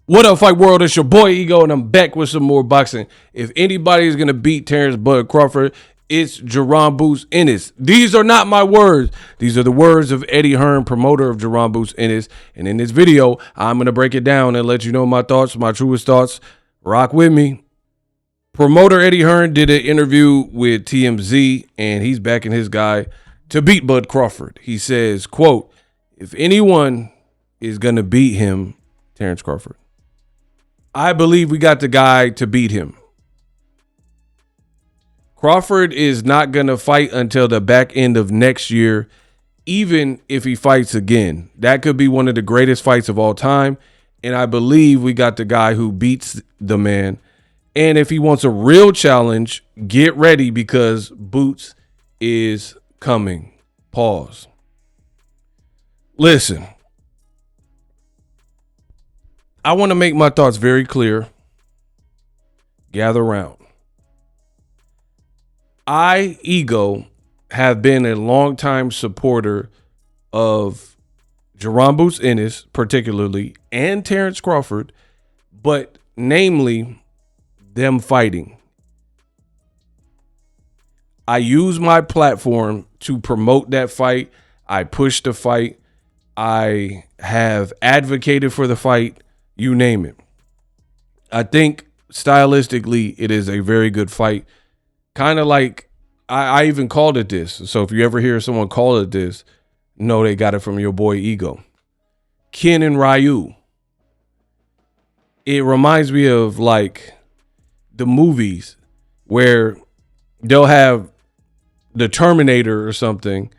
What up, Fight World? It's your boy Ego, and I'm back with some more boxing. If anybody is going to beat Terence Bud Crawford, it's Jaron Boots Ennis. These are not my words. These are the words of Eddie Hearn, promoter of Jaron Boots Ennis. And in this video, I'm going to break it down and let you know my thoughts, my truest thoughts. Rock with me. Promoter Eddie Hearn did an interview with TMZ, and he's backing his guy to beat Bud Crawford. He says, quote, if anyone is going to beat him, Terence Crawford, I believe we got the guy to beat him. Crawford is not going to fight until the back end of next year, even if he fights again. That could be one of the greatest fights of all time, and I believe we got the guy who beats the man. And if he wants a real challenge, get ready because Boots is coming. Pause. Listen. I want to make my thoughts very clear. Gather round. I, Ego, have been a longtime supporter of Jaron Boots Ennis, particularly, and Terence Crawford, but namely them fighting. I use my platform to promote that fight. I push the fight. I have advocated for the fight. You name it. I think stylistically, it is a very good fight. Kind of like, I even called it this. So if you ever hear someone call it this, know they got it from your boy Ego. Ken and Ryu. It reminds me of like the movies where they'll have the Terminator or something,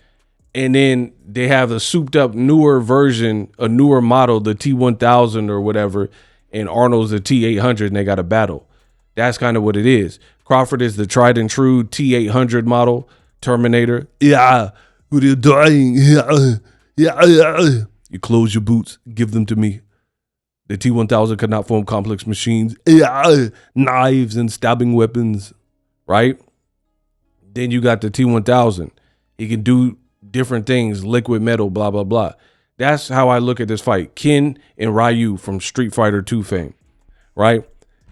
and then they have a souped up newer version, a newer model, the T1000 or whatever, and Arnold's the T800, and they got a battle. That's kind of what it is. Crawford is the tried and true T800 model, Terminator. Yeah, what are you doing? Yeah. You close your boots, give them to me. The T1000 could not form complex machines. Yeah, knives and stabbing weapons, right? Then you got the T1000. He can do different things, liquid metal, blah, blah, blah. That's how I look at this fight. Ken and Ryu from Street Fighter 2 fame, right?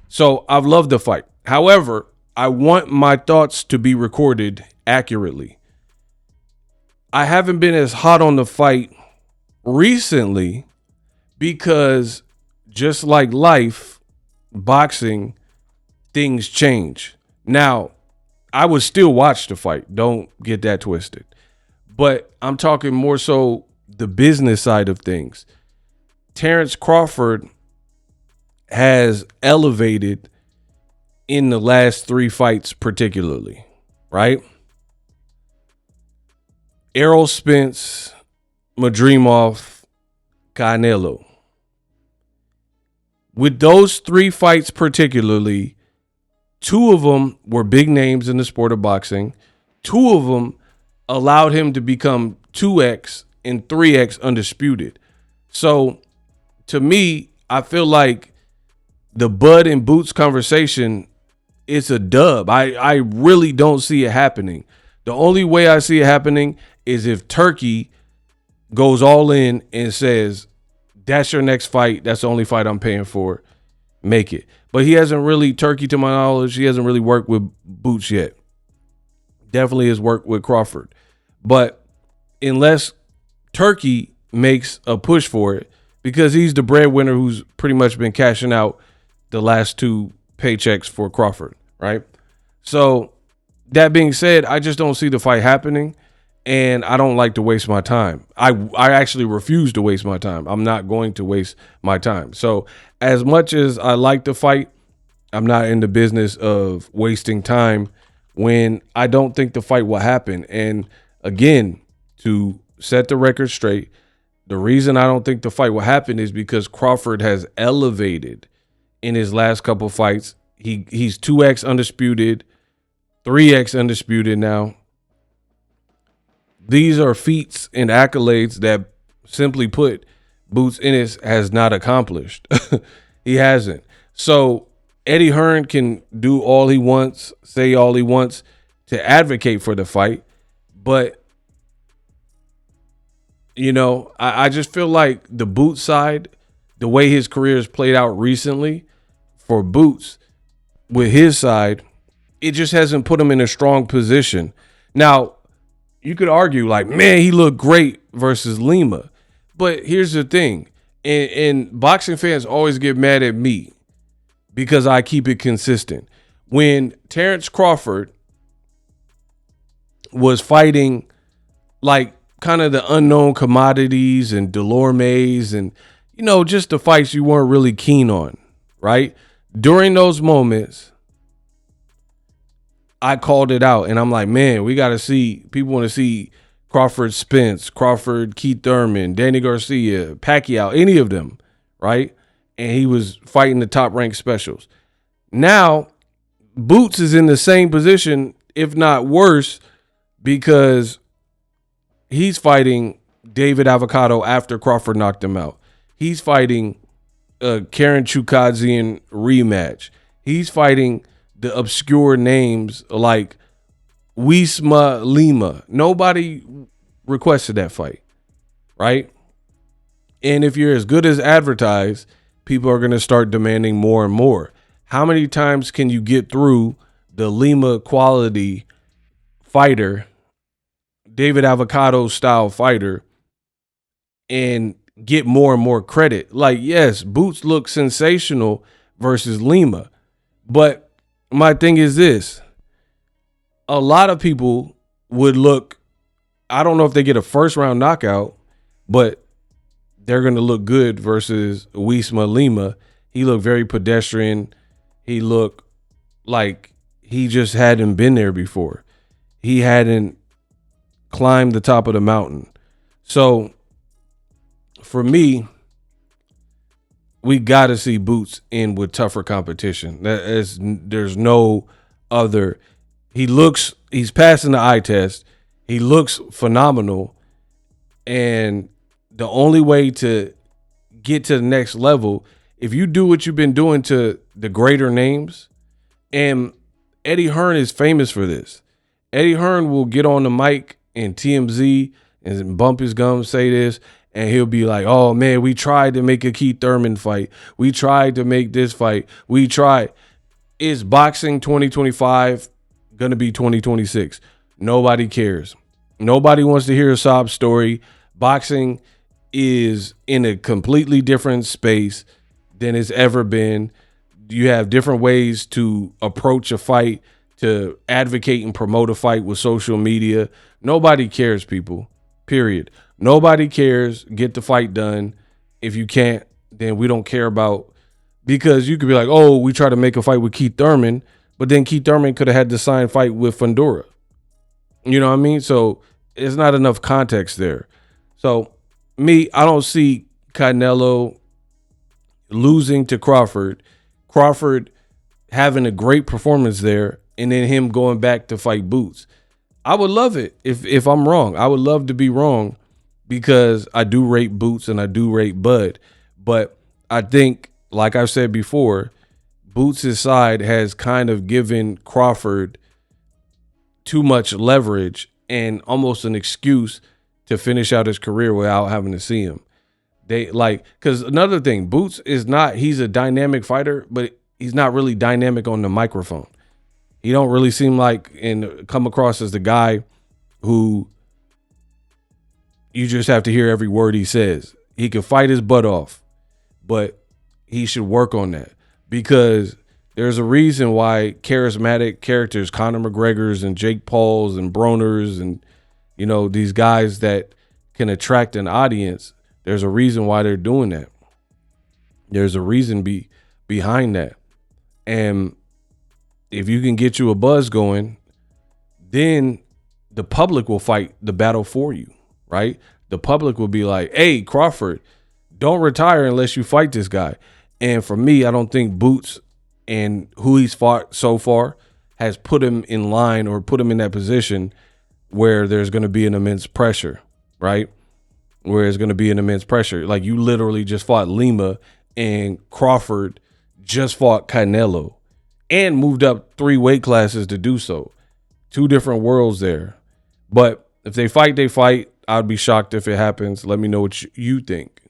So I've loved the fight. However, I want my thoughts to be recorded accurately. I haven't been as hot on the fight recently because just like life, boxing, things change. Now, I would still watch the fight. Don't get that twisted. But I'm talking more so the business side of things. Terence Crawford has elevated in the last 3 fights particularly, right? Errol Spence, Madrimov, Canelo. With those 3 fights particularly, 2 of them were big names in the sport of boxing. 2 of them allowed him to become 2X and 3X undisputed. So to me, I feel like the Bud and Boots conversation, it's a dub. I really don't see it happening. The only way I see it happening is if Turkey goes all in and says, that's your next fight. That's the only fight I'm paying for. Make it. But he hasn't really, Turkey to my knowledge, he hasn't really worked with Boots yet. Definitely has worked with Crawford. But unless Turkey makes a push for it, because he's the breadwinner who's pretty much been cashing out the last 2 paychecks for Crawford, right? So that being said, I just don't see the fight happening, and I don't like to waste my time. I actually refuse to waste my time. I'm not going to waste my time. So as much as I like the fight, I'm not in the business of wasting time when I don't think the fight will happen. And again, to set the record straight, the reason I don't think the fight will happen is because Crawford has elevated in his last couple fights. He's 2X undisputed, 3X undisputed now. These are feats and accolades that, simply put, Boots Ennis has not accomplished. He hasn't. So Eddie Hearn can do all he wants, say all he wants to advocate for the fight, but you know, I just feel like the Boot side the way his career has played out recently for Boots with his side, it just hasn't put him in a strong position. Now, you could argue like, man, he looked great versus Lima. But here's the thing. And boxing fans always get mad at me because I keep it consistent. When Terence Crawford was fighting like kind of the unknown commodities and Delorme's and, you know, just the fights you weren't really keen on, right? During those moments, I called it out and I'm like, man, we got to see, people want to see Crawford Spence, Crawford, Keith Thurman, Danny Garcia, Pacquiao, any of them, right? And he was fighting the top ranked specials. Now, Boots is in the same position, if not worse, because he's fighting David Avocado after Crawford knocked him out. He's fighting a Karen Chukadzian rematch. He's fighting the obscure names like Wisma Lima. Nobody requested that fight, right? And if you're as good as advertised, people are going to start demanding more and more. How many times can you get through the Lima quality fighter, David Avocado style fighter, and get more and more credit? Like, yes, Boots look sensational versus Lima, but my thing is this. A lot of people would look, I don't know if they get a first round knockout, but they're going to look good versus Wisma Lima. He looked very pedestrian. He looked like he just hadn't been there before. He hadn't climbed the top of the mountain. So for me, we got to see Boots in with tougher competition. There's no other. He's passing the eye test. He looks phenomenal. And the only way to get to the next level, if you do what you've been doing to the greater names, and Eddie Hearn is famous for this. Eddie Hearn will get on the mic and TMZ and bump his gums, say this, and he'll be like, oh, man, we tried to make a Keith Thurman fight. We tried to make this fight. We tried. Is boxing 2025 going to be 2026? Nobody cares. Nobody wants to hear a sob story. Boxing is in a completely different space than it's ever been. You have different ways to approach a fight, to advocate and promote a fight with social media. Nobody cares, people, period. Nobody cares. Get the fight done. If you can't, then we don't care about, because you could be like, oh, we try to make a fight with Keith Thurman, but then Keith Thurman could have had the signed fight with Fundora. You know what I mean? So it's not enough context there. So I don't see Canelo losing to Crawford having a great performance there, and then him going back to fight Boots. I would love it if I'm wrong. I would love to be wrong, because I do rate Boots and I do rate Bud. But I think, like I've said before, Boots' side has kind of given Crawford too much leverage and almost an excuse to finish out his career without having to see him. Because another thing, Boots he's a dynamic fighter, but he's not really dynamic on the microphone. He don't really seem like and come across as the guy who you just have to hear every word he says. He can fight his butt off, but he should work on that, because there's a reason why charismatic characters, Conor McGregor's and Jake Paul's and Broner's and, you know, these guys that can attract an audience, there's a reason why they're doing that. There's a reason behind that. And if you can get you a buzz going, then the public will fight the battle for you, right? The public will be like, hey, Crawford, don't retire unless you fight this guy. And for me, I don't think Boots and who he's fought so far has put him in line or put him in that position where there's going to be an immense pressure, right? Where there's going to be an immense pressure. Like, you literally just fought Lima, and Crawford just fought Canelo and moved up 3 weight classes to do so. 2 different worlds there. But if they fight, they fight. I'd be shocked if it happens. Let me know what you think.